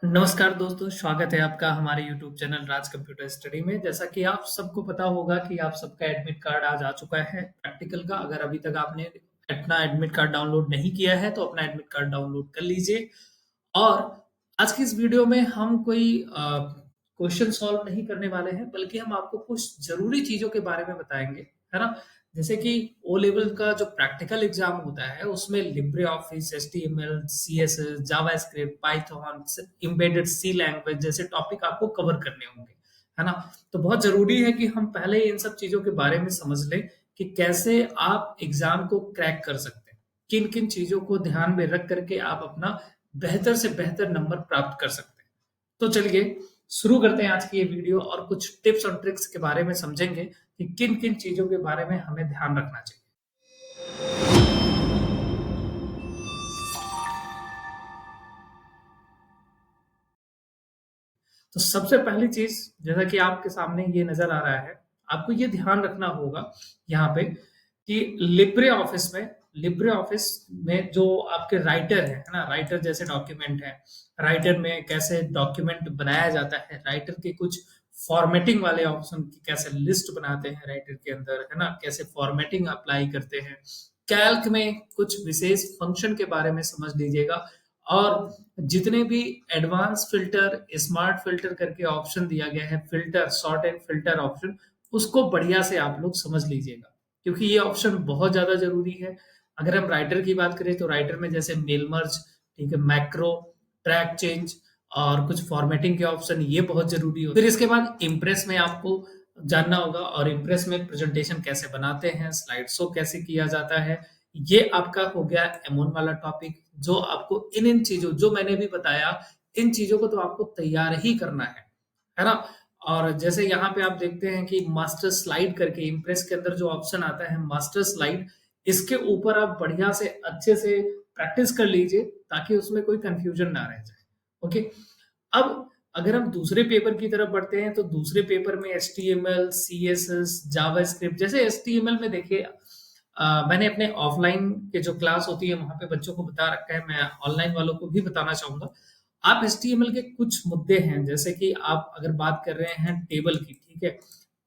नमस्कार दोस्तों, स्वागत है आपका हमारे यूट्यूब चैनल राज कंप्यूटर स्टडी में। जैसा कि आप सबको पता होगा कि आप सबका एडमिट कार्ड आज आ चुका है प्रैक्टिकल का। अगर अभी तक आपने अपना एडमिट कार्ड डाउनलोड नहीं किया है तो अपना एडमिट कार्ड डाउनलोड कर लीजिए। और आज की इस वीडियो में हम कोई क्वेश्चन सॉल्व नहीं करने वाले हैं, बल्कि हम आपको कुछ जरूरी चीजों के बारे में बताएंगे, है ना। जैसे कि ओ लेवल का जो प्रैक्टिकल एग्जाम होता है उसमें Libre Office, HTML, CSS, JavaScript, Python, embedded C language जैसे टॉपिक आपको कवर करने होंगे, है ना। तो बहुत जरूरी है कि हम पहले इन सब चीजों के बारे में समझ लें कि कैसे आप एग्जाम को क्रैक कर सकते हैं, किन किन चीजों को ध्यान में रख करके आप अपना बेहतर से बेहतर नंबर प्राप्त कर सकते हैं। तो चलिए शुरू करते हैं आज की ये वीडियो और कुछ टिप्स और ट्रिक्स के बारे में समझेंगे कि किन किन चीजों के बारे में हमें ध्यान रखना चाहिए। तो सबसे पहली चीज, जैसा कि आपके सामने ये नजर आ रहा है, आपको ये ध्यान रखना होगा यहाँ पे कि लिब्रे ऑफिस में जो आपके राइटर है ना, राइटर जैसे डॉक्यूमेंट है, राइटर में कैसे डॉक्यूमेंट बनाया जाता है, राइटर के कुछ फॉर्मेटिंग वाले ऑप्शन की कैसे लिस्ट बनाते हैं राइटर के अंदर, है ना, कैसे फॉर्मेटिंग अप्लाई करते हैं। कैल्क में कुछ विशेष फंक्शन के बारे में समझ लीजिएगा। और जितने भी एडवांस फिल्टर, स्मार्ट फिल्टर करके ऑप्शन दिया गया है, filter, sort and filter option, उसको बढ़िया से आप लोग समझ लीजिएगा, क्योंकि ये ऑप्शन बहुत ज्यादा जरूरी है। अगर हम राइटर की बात करें तो राइटर में जैसे मेल मर्ज, ठीक है, मैक्रो, ट्रैक चेंज और कुछ फॉर्मेटिंग के ऑप्शन, ये बहुत जरूरी होते हैं। फिर इसके बाद इम्प्रेस में आपको जानना होगा, और इम्प्रेस में प्रेजेंटेशन कैसे बनाते हैं, स्लाइड शो कैसे किया जाता है। ये आपका हो गया एमोन वाला टॉपिक, जो आपको इन इन चीजों जो मैंने भी बताया, इन चीजों को तो आपको तैयार ही करना है ना। और जैसे यहाँ पे आप देखते हैं कि मास्टर स्लाइड करके इम्प्रेस के अंदर जो ऑप्शन आता है मास्टर स्लाइड, इसके ऊपर आप बढ़िया से अच्छे से प्रैक्टिस कर लीजिए ताकि उसमें कोई कंफ्यूजन ना रह जाए। ओके। अब अगर हम दूसरे पेपर की तरफ बढ़ते हैं तो दूसरे पेपर में HTML, CSS, जावास्क्रिप्ट, जैसे HTML में देखिए, मैंने अपने ऑफलाइन के जो क्लास होती है वहां पे बच्चों को बता रखा है, मैं ऑनलाइन वालों को भी बताना चाहूंगा। आप HTML के कुछ मुद्दे हैं, जैसे कि आप अगर बात कर रहे हैं टेबल की, ठीक है,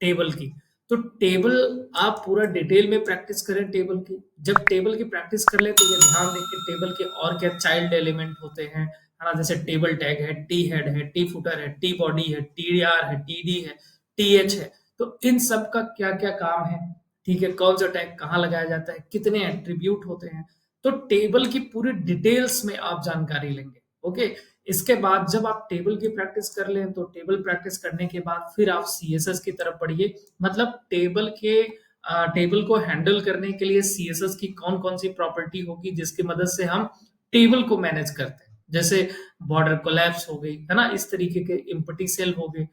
टेबल की, तो टेबल आप पूरा डिटेल में प्रैक्टिस करें टेबल की। जब टेबल की प्रैक्टिस कर ले तो ये ध्यान दें कि टेबल के और क्या चाइल्ड एलिमेंट होते हैं, है ना। जैसे टेबल टैग है, टी हेड है, टी फुटर है, टी बॉडी है, टी आर है, टी डी है, टी एच है। तो इन सब का क्या क्या काम है, ठीक है, कौन सा टैग कहाँ लगाया जाता है, कितने एट्रीब्यूट होते हैं, तो टेबल की पूरी डिटेल्स में आप जानकारी लेंगे। ओके। इसके बाद जब आप टेबल की प्रैक्टिस कर लें तो टेबल प्रैक्टिस करने के बाद फिर आप सीएसएस की तरफ बढ़िए। मतलब टेबल को हैंडल करने के लिए सीएसएस की कौन कौन सी प्रॉपर्टी होगी जिसकी मदद से हम टेबल को मैनेज करते हैं, जैसे बॉर्डर कोलैप्स हो गई, है ना, इस तरीके के एम्प्टी सेल हो गए।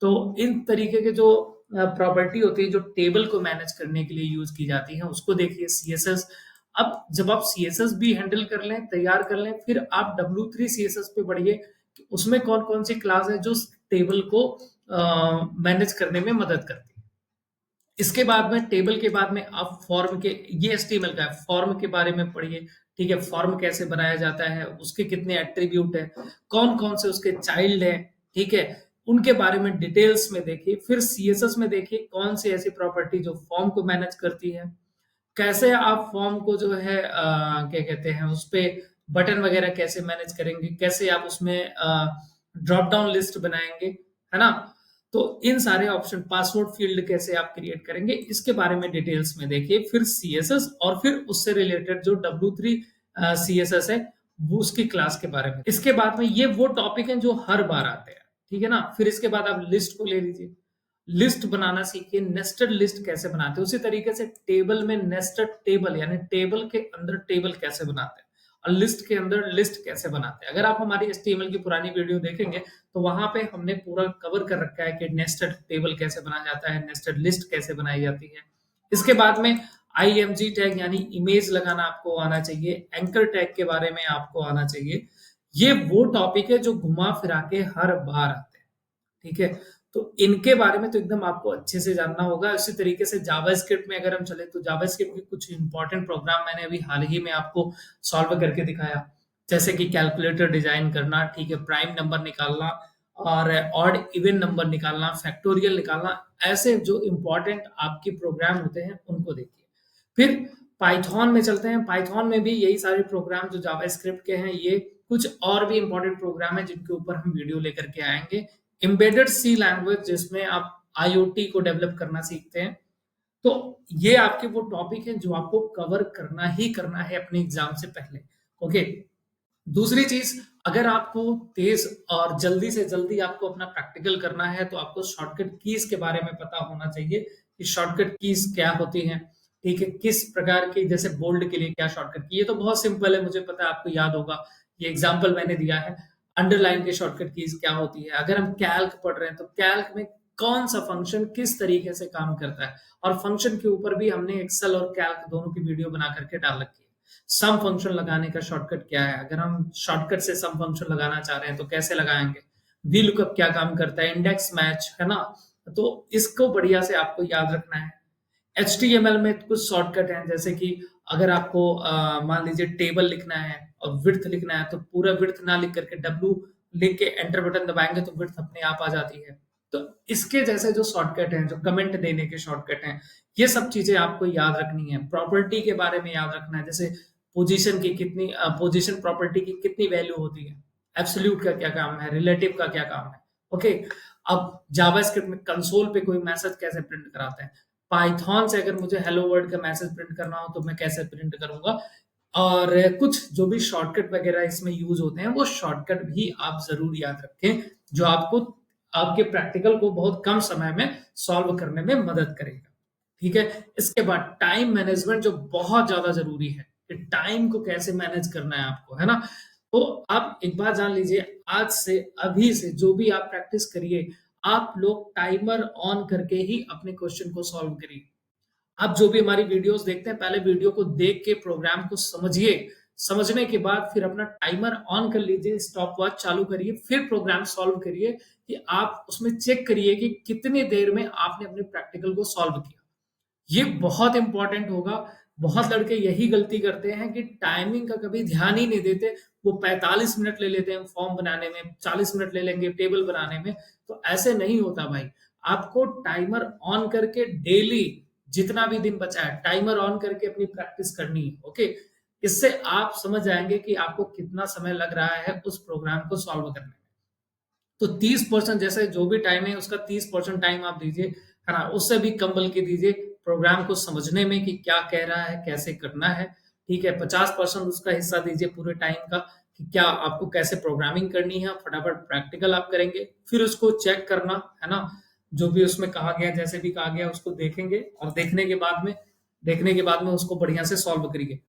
तो इन तरीके के जो प्रॉपर्टी होती है जो टेबल को मैनेज करने के लिए यूज की जाती है, उसको देखिए सीएसएस। अब जब आप सीएसएस भी हैंडल कर लें, तैयार कर लें, फिर आप W3 सीएसएस पे बढ़िए कि उसमें कौन कौन सी क्लास है जो टेबल को मैनेज करने में मदद करती है। इसके बाद में टेबल के बाद में आप फॉर्म के, ये एचटीएमएल का है, फॉर्म के बारे में पढ़िए, ठीक है, फॉर्म कैसे बनाया जाता है, उसके कितने एट्रीब्यूट है, कौन कौन से उसके चाइल्ड है, ठीक है, उनके बारे में डिटेल्स में देखिए। फिर सीएसएस में देखिए कौन सी ऐसी प्रॉपर्टी जो फॉर्म को मैनेज करती है, कैसे आप फॉर्म को जो है क्या कहते हैं उस पे बटन वगैरह कैसे मैनेज करेंगे, कैसे आप उसमें ड्रॉप डाउन लिस्ट बनाएंगे, है ना। तो इन सारे ऑप्शन, पासवर्ड फील्ड कैसे आप क्रिएट करेंगे, इसके बारे में डिटेल्स में देखिए। फिर सीएसएस और फिर उससे रिलेटेड जो W3 सीएसएस है वो उसकी क्लास के बारे में। इसके बाद में ये वो टॉपिक हैं जो हर बार आते हैं, ठीक है ना। फिर इसके बाद आप लिस्ट को ले लीजिए, लिस्ट बनाना सीखिए, नेस्टेड लिस्ट कैसे बनाते हैं, उसी तरीके से टेबल में नेस्टेड टेबल यानी टेबल के अंदर टेबल कैसे बनाते हैं और लिस्ट के अंदर लिस्ट कैसे बनाते हैं। अगर आप हमारी HTML की पुरानी वीडियो देखेंगे तो वहां पे हमने पूरा कवर कर रखा है कि नेस्टेड टेबल कैसे बनाया जाता है, नेस्टेड लिस्ट कैसे बनाई जाती है। इसके बाद में IMG टैग यानी इमेज लगाना आपको आना चाहिए, एंकर टैग के बारे में आपको आना चाहिए। ये वो टॉपिक है जो घुमा फिरा के हर बार आते हैं, ठीक है। तो इनके बारे में तो एकदम आपको अच्छे से जानना होगा। इसी तरीके से जावास्क्रिप्ट में अगर हम चले तो जावास्क्रिप्ट के कुछ इंपॉर्टेंट प्रोग्राम मैंने अभी हाल ही में आपको सॉल्व करके दिखाया, जैसे कि कैलकुलेटर डिजाइन करना, ठीक है, प्राइम नंबर निकालना और ऑड इवन नंबर निकालना, फैक्टोरियल निकालना, ऐसे जो इंपॉर्टेंट आपके प्रोग्राम होते हैं उनको देखिए। फिर पाइथन में चलते हैं। पाइथन में भी यही सारे प्रोग्राम जो जावास्क्रिप्ट के हैं, ये कुछ और भी इंपॉर्टेंट प्रोग्राम है जिनके ऊपर हम वीडियो लेकर के आएंगे। एम्बेडेड सी लैंग्वेज, जिसमें आप आईओटी को डेवलप करना सीखते हैं। तो ये आपके वो टॉपिक है जो आपको कवर करना ही करना है अपने एग्जाम से पहले। ओके। दूसरी चीज, अगर आपको तेज और जल्दी से जल्दी आपको अपना प्रैक्टिकल करना है तो आपको शॉर्टकट कीज के बारे में पता होना चाहिए कि शॉर्टकट कीज क्या होती हैं, ठीक है, किस प्रकार की, जैसे बोल्ड के लिए क्या शॉर्टकट की, ये तो बहुत सिंपल है, मुझे पता है आपको याद होगा, ये एग्जाम्पल मैंने दिया है। अंडरलाइन के शॉर्टकट कीज क्या होती है, अगर हम कैल्क पढ़ रहे हैं तो कैल्क में कौन सा फंक्शन किस तरीके से काम करता है, और फंक्शन के ऊपर भी हमने एक्सेल और कैल्क दोनों की वीडियो बना करके डाल रखी है। सम फंक्शन लगाने का शॉर्टकट क्या है, अगर हम शॉर्टकट से सम फंक्शन लगाना चाह रहे हैं तो कैसे लगाएंगे, वी लुकअप क्या काम करता है, इंडेक्स मैच, है ना। तो इसको बढ़िया से आपको याद रखना है। HTML में कुछ शॉर्टकट हैं, जैसे कि अगर आपको मान लीजिए टेबल लिखना है और विड्थ लिखना है, तो पूरा विड्थ ना लिख करके W लिख के एंटर बटन दबाएंगे तो विड्थ अपने आप आ जाती है। तो इसके जैसे जो शॉर्टकट हैं, जो कमेंट देने के शॉर्टकट हैं, ये सब चीजें आपको याद रखनी है। प्रॉपर्टी के बारे में याद रखना है, जैसे पोजीशन की कितनी, पोजीशन प्रॉपर्टी की कितनी वैल्यू होती है, एब्सोल्यूट का क्या काम है, रिलेटिव का क्या काम है। ओके। अब जावास्क्रिप्ट में कंसोल पे कोई मैसेज कैसे प्रिंट कराते हैं, पाइथन से अगर मुझे हेलो वर्ल्ड का मैसेज प्रिंट करना हो तो मैं कैसे प्रिंट करूंगा, और कुछ जो भी शॉर्टकट वगैरह इसमें यूज होते हैं वो शॉर्टकट भी आप जरूर याद रखें, जो आपको आपके प्रैक्टिकल को बहुत कम समय में सॉल्व करने में मदद करेगा। ठीक है। इसके बाद टाइम मैनेजमेंट जो बहुत ज्यादा जरूरी है, कि टाइम को कैसे मैनेज करना है आपको, है ना। तो आप एक बात जान लीजिए, आज से अभी से जो भी आप प्रैक्टिस करिए, आप लोग टाइमर ऑन करके ही अपने क्वेश्चन को सॉल्व करिए। आप जो भी हमारी वीडियोस देखते हैं, पहले वीडियो को देख के प्रोग्राम को समझिए, समझने के बाद फिर अपना टाइमर ऑन कर लीजिए, स्टॉप वॉच चालू करिए, फिर प्रोग्राम सॉल्व करिए, कि आप उसमें चेक करिए कि कितनी देर में आपने अपने प्रैक्टिकल को सॉल्व किया। ये बहुत इंपॉर्टेंट होगा। बहुत लड़के यही गलती करते हैं कि टाइमिंग का कभी ध्यान ही नहीं देते। वो 45 मिनट ले लेते हैं फॉर्म बनाने में, 40 मिनट ले लेंगे टेबल बनाने में। तो ऐसे नहीं होता भाई। आपको टाइमर ऑन करके डेली, जितना भी दिन बचा है, टाइमर ऑन करके अपनी प्रैक्टिस करनी है। ओके। इससे आप समझ जाएंगे कि आपको कितना समय लग रहा है उस प्रोग्राम को सॉल्व करने में। तो 30% जैसे जो भी टाइम है उसका 30% टाइम आप दीजिए, है ना, उससे भी कम बल्कि दीजिए प्रोग्राम को समझने में कि क्या कह रहा है, कैसे करना है। ठीक है। 50% उसका हिस्सा दीजिए पूरे टाइम का, कि क्या आपको कैसे प्रोग्रामिंग करनी है, फटाफट प्रैक्टिकल आप करेंगे, फिर उसको चेक करना, है ना, जो भी उसमें कहा गया, जैसे भी कहा गया उसको देखेंगे, और देखने के बाद में उसको बढ़िया से सॉल्व करिए।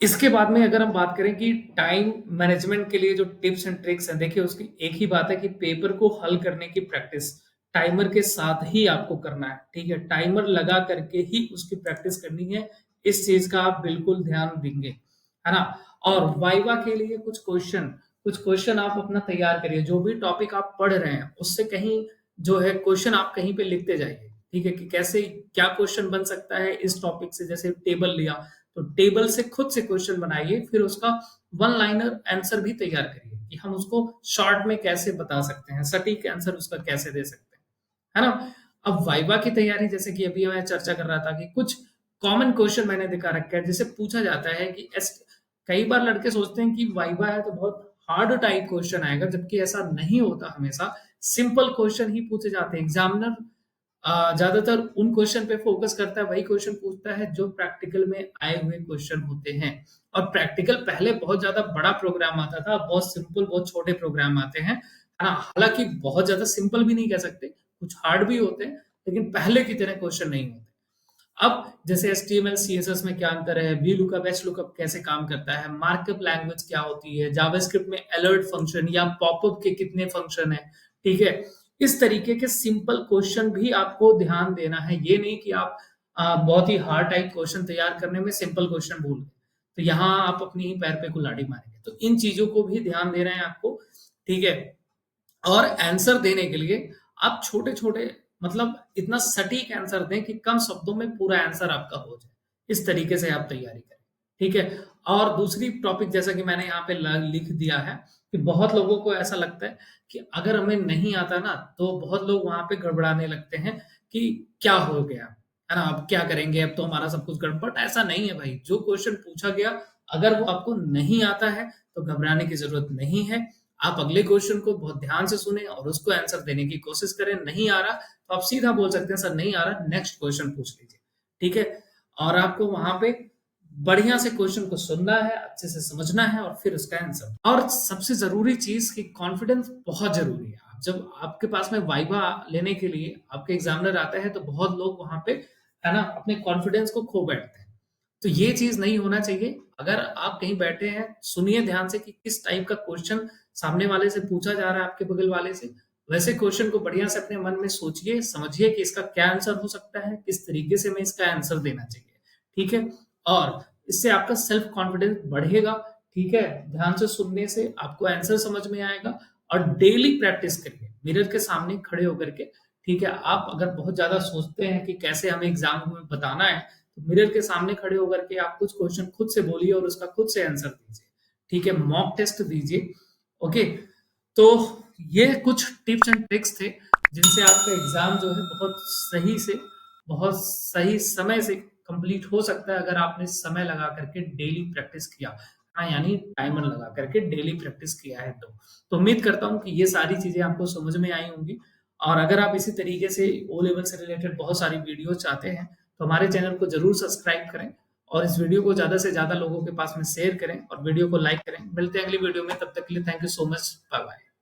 इसके बाद में अगर हम बात करें कि टाइम मैनेजमेंट के लिए जो टिप्स एंड ट्रिक्स हैं, देखिए उसकी एक ही बात है कि पेपर को हल करने की प्रैक्टिस टाइमर के साथ ही आपको करना है। ठीक है। टाइमर लगा करके ही उसकी प्रैक्टिस करनी है। इस चीज का आप बिल्कुल ध्यान देंगे, है ना। और वाइवा के लिए कुछ क्वेश्चन आप अपना तैयार करिए, जो भी टॉपिक आप पढ़ रहे हैं उससे कहीं जो है क्वेश्चन आप कहीं पे लिखते जाइए। ठीक है, कि कैसे क्या क्वेश्चन बन सकता है इस टॉपिक से, जैसे टेबल लिया तो टेबल से खुद से क्वेश्चन बनाइए, फिर उसका वन लाइनर आंसर भी तैयार करिए, कि हम उसको शॉर्ट में कैसे बता सकते हैं, सटीक आंसर उसका कैसे दे सकते हैं, है ना। अब वाइवा की तैयारी, जैसे कि अभी मैं चर्चा कर रहा था कि कुछ कॉमन क्वेश्चन मैंने दिखा रखा है, जिसे पूछा जाता है कि कई बार लड़के सोचते हैं कि वाइवा है तो बहुत हार्ड टाइप क्वेश्चन आएगा, जबकि ऐसा नहीं होता। हमेशा सिंपल क्वेश्चन ही पूछे जाते हैं। एग्जामिनर ज्यादातर उन क्वेश्चन पे फोकस करता है, वही क्वेश्चन पूछता है जो प्रैक्टिकल में आए हुए क्वेश्चन होते हैं। और प्रैक्टिकल पहले बहुत ज्यादा बड़ा प्रोग्राम आता था, बहुत सिंपल बहुत छोटे प्रोग्राम आते हैं, है ना। हालांकि बहुत ज्यादा सिंपल भी नहीं कह सकते, कुछ हार्ड भी होते हैं, लेकिन पहले की तरह क्वेश्चन नहीं होते। अब जैसे HTML CSS में क्या अंतर है, वी लुकअप एच लुकअप कैसे काम करता है, मार्कअप लैंग्वेज क्या होती है, जावास्क्रिप्ट में अलर्ट फंक्शन या पॉपअप के कितने फंक्शन है। ठीक है। इस तरीके के सिंपल क्वेश्चन भी आपको ध्यान देना है। ये नहीं कि आप बहुत ही हार्ड टाइप क्वेश्चन तैयार करने में सिंपल क्वेश्चन भूल गए, तो यहाँ आप अपनी ही पैर पे कुल्हाड़ी मारेंगे। तो इन चीजों को भी ध्यान देना है आपको। ठीक है। और आंसर देने के लिए आप छोटे छोटे, मतलब इतना सटीक आंसर दें कि कम शब्दों में पूरा आंसर आपका हो जाए। इस तरीके से आप तैयारी करें। ठीक है? और दूसरी टॉपिक जैसा कि मैंने यहाँ पे लिख दिया है कि बहुत लोगों को ऐसा लगता है कि अगर हमें नहीं आता ना, तो बहुत लोग वहाँ पे गड़बड़ाने लगते हैं कि क्या हो गया? है ना? अब क्या करेंगे? अब तो हमारा सब कुछ बट ऐसा नहीं है भाई। जो क्वेश्चन पूछा गया, अगर वो आपको नहीं आता है, तो घबराने की ज़रूरत नहीं है। आप अगले क्वेश्चन को बहुत ध्यान से सुनें और उसको आंसर देने की कोशिश करें। नहीं आ रहा, तो आप सीधा बोल सकते हैं, "सर नहीं आ रहा, नेक्स्ट क्वेश्चन पूछ लीजिए।" ठीक है? और आपको वहाँ पे बढ़िया से क्वेश्चन को सुनना है, अच्छे से समझना है और फिर उसका आंसर। और सबसे ज़रूरी चीज़ कि कॉन्फिडेंस बहुत ज़रूरी है। जब आपके पास में वाइवा लेने के लिए आपके एग्ज़ामिनर आता है, तो बहुत लोग वहाँ पे, है ना, अपने कॉन्फिडेंस को खो बैठते हैं। तो ये चीज़ नहीं होना चाहिए। अगर आप कहीं बैठे हैं, सुनिए ध्यान से कि किस टाइप का क्वेश्चन सामने वाले से पूछा जा रहा है, आपके बगल वाले से। वैसे क्वेश्चन को बढ़िया से अपने मन में सोचिए, समझिए कि इसका क्या आंसर हो सकता है, किस तरीके से हमें इसका आंसर देना चाहिए। ठीक है? और इससे आपका सेल्फ कॉन्फिडेंस बढ़ेगा। ठीक है? ध्यान से सुनने से आपको आंसर समझ में आएगा और डेली प्रैक्टिस करिए मिरर के सामने खड़े होकर के। ठीक है? आप अगर बहुत ज़्यादा सोचते हैं कि कैसे हमें एग्ज़ाम में बताना है, तो मिरर के सामने खड़े होकर के आप कुछ क्वेश्चन खुद से बोलिए और उसका खुद से आंसर दीजिए। ठीक है? मॉक टेस्ट दीजिए। ओके? तो ये कुछ टिप्स एंड ट्रिक्स थे, जिनसे आपका एग्ज़ाम जो है बहुत सही समय से कंप्लीट हो सकता है, अगर आपने समय लगा करके डेली प्रैक्टिस किया। हाँ, यानी टाइमर लगा करके डेली प्रैक्टिस किया है तो। तो उम्मीद करता हूँ कि ये सारी चीज़ें आपको समझ में आई होंगी। और अगर आप इसी तरीके से ओ लेवल से रिलेटेड बहुत सारी वीडियो चाहते हैं, तो हमारे चैनल को ज़रूर सब्सक्राइब करें और इस वीडियो को ज़्यादा से ज़्यादा लोगों के पास में शेयर करें और वीडियो को लाइक करें। मिलते हैं अगली वीडियो में, तब तक के लिए thank you so much. Bye bye.